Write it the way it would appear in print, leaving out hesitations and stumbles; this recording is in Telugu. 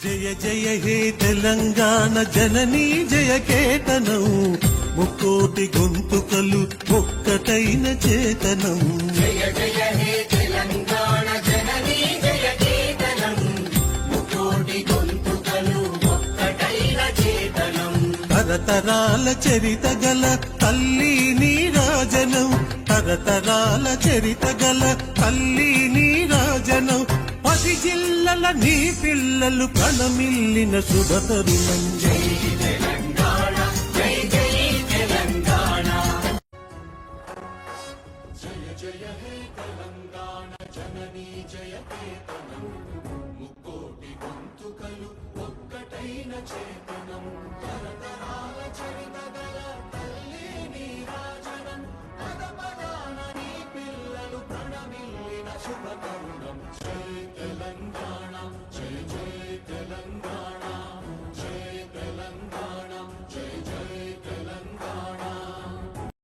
జయ జయ హే తెలంగాణ జననీ జయ కేతనం ముక్కోటి గొంతుకలు ఒక్కటైన చేతనం. జయ జయ హే తెలంగాణ జననీ జయ కేతనం ముక్కోటి గొంతుకలు ఒక్కటైన చేతనం. తరతరాల చరిత గల తల్లి నీరాజనం, తరతరాల చరిత గల తల్లి నీరాజనం. 10 జిల్లల నీ పిల్లలు ప్రణమిల్లిన శుభతరుణం. జై తెలంగాణ జై జై తెలంగాణ. జయ జయ హే తెలంగాణ జననీ జయ కేతనం ముక్కోటి గొంతుకలు ఒక్కటైన చేతనం.